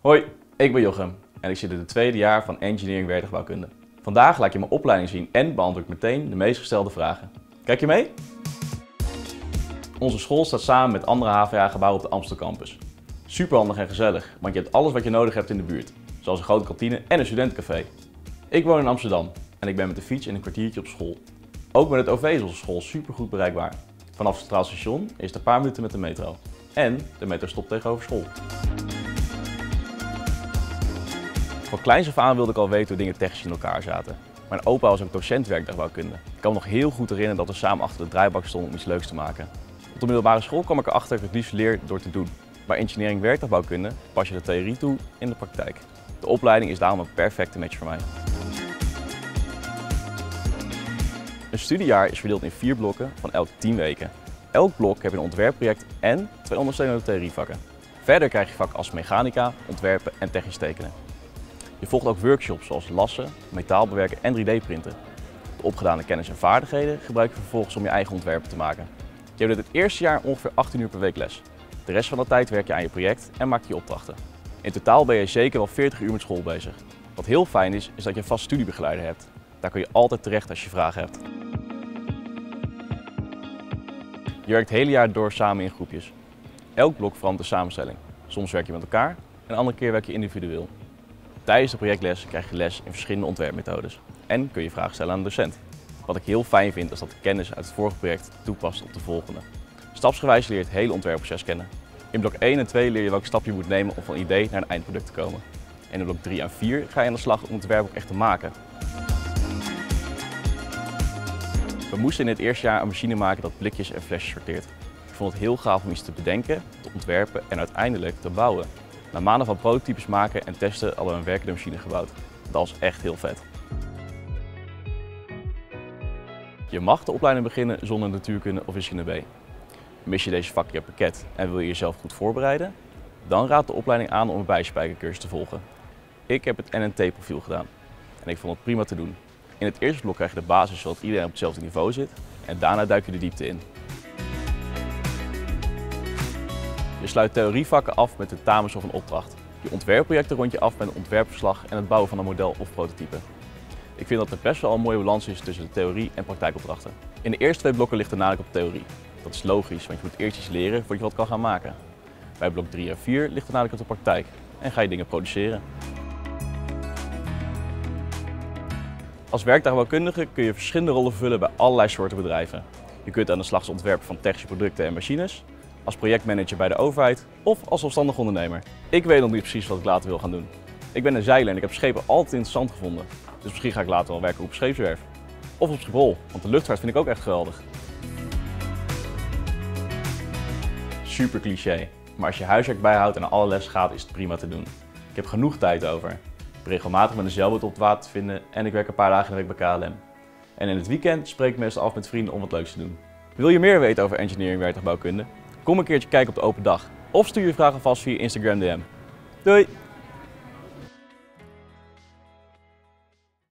Hoi, ik ben Jochem en ik zit in het tweede jaar van Engineering Werktuigbouwkunde. Vandaag laat ik je mijn opleiding zien en beantwoord ik meteen de meest gestelde vragen. Kijk je mee? Onze school staat samen met andere HVA-gebouwen op de Amstel campus. Superhandig en gezellig, want je hebt alles wat je nodig hebt in de buurt, zoals een grote kantine en een studentencafé. Ik woon in Amsterdam en ik ben met de fiets in een kwartiertje op school. Ook met het OV is onze school supergoed bereikbaar. Vanaf het Centraal Station is het een paar minuten met de metro. En de metro stopt tegenover school. Van kleins af aan wilde ik al weten hoe dingen technisch in elkaar zaten. Mijn opa was ook docent werktuigbouwkunde. Ik kan me nog heel goed herinneren dat we samen achter de draaibak stonden om iets leuks te maken. Op de middelbare school kwam ik erachter dat ik het liefst leer door te doen. Bij Engineering Werktuigbouwkunde pas je de theorie toe in de praktijk. De opleiding is daarom een perfecte match voor mij. Een studiejaar is verdeeld in 4 blokken van elk 10 weken. Elk blok heb je een ontwerpproject en 2 ondersteunende theorievakken. Verder krijg je vakken als mechanica, ontwerpen en technisch tekenen. Je volgt ook workshops zoals lassen, metaal bewerken en 3D-printen. De opgedane kennis en vaardigheden gebruik je vervolgens om je eigen ontwerpen te maken. Je hebt het eerste jaar ongeveer 18 uur per week les. De rest van de tijd werk je aan je project en maak je opdrachten. In totaal ben je zeker wel 40 uur met school bezig. Wat heel fijn is dat je een vast studiebegeleider hebt. Daar kun je altijd terecht als je vragen hebt. Je werkt het hele jaar door samen in groepjes. Elk blok verandert de samenstelling. Soms werk je met elkaar en een andere keer werk je individueel. Tijdens de projectles krijg je les in verschillende ontwerpmethodes en kun je vragen stellen aan de docent. Wat ik heel fijn vind is dat de kennis uit het vorige project toepast op de volgende. Stapsgewijs leer je het hele ontwerpproces kennen. In blok 1 en 2 leer je welke stap je moet nemen om van idee naar een eindproduct te komen. En in blok 3 en 4 ga je aan de slag om het ontwerp ook echt te maken. We moesten in het eerste jaar een machine maken dat blikjes en flesjes sorteert. Ik vond het heel gaaf om iets te bedenken, te ontwerpen en uiteindelijk te bouwen. Na maanden van prototypes maken en testen hadden we een werkende machine gebouwd. Dat was echt heel vet. Je mag de opleiding beginnen zonder natuurkunde of wiskunde B. Mis je deze vakken per pakket en wil je jezelf goed voorbereiden? Dan raadt de opleiding aan om een bijspijkercursus te volgen. Ik heb het NNT-profiel gedaan en ik vond het prima te doen. In het eerste blok krijg je de basis zodat iedereen op hetzelfde niveau zit en daarna duik je de diepte in. Je sluit theorievakken af met tentamens of een opdracht. Je ontwerpprojecten rond je af met een ontwerpverslag en het bouwen van een model of prototype. Ik vind dat er best wel een mooie balans is tussen de theorie en praktijkopdrachten. In de eerste 2 blokken ligt de nadruk op theorie. Dat is logisch, want je moet eerst iets leren voordat je wat kan gaan maken. Bij blok 3 en 4 ligt de nadruk op de praktijk en ga je dingen produceren. Als werktuigbouwkundige kun je verschillende rollen vervullen bij allerlei soorten bedrijven. Je kunt aan de slag als ontwerper van technische producten en machines, als projectmanager bij de overheid of als zelfstandig ondernemer. Ik weet nog niet precies wat ik later wil gaan doen. Ik ben een zeiler en ik heb schepen altijd interessant gevonden. Dus misschien ga ik later wel werken op een scheepswerf. Of op Schiphol, want de luchtvaart vind ik ook echt geweldig. Super cliché, maar als je huiswerk bijhoudt en naar alle les gaat is het prima te doen. Ik heb genoeg tijd over. Ik ben regelmatig met een zeilboot op het water te vinden en ik werk een paar dagen in de week bij KLM. En in het weekend spreek ik meestal af met vrienden om wat leuks te doen. Wil je meer weten over engineering werktuigbouwkunde? Kom een keertje kijken op de open dag of stuur je vragen vast via Instagram DM. Doei!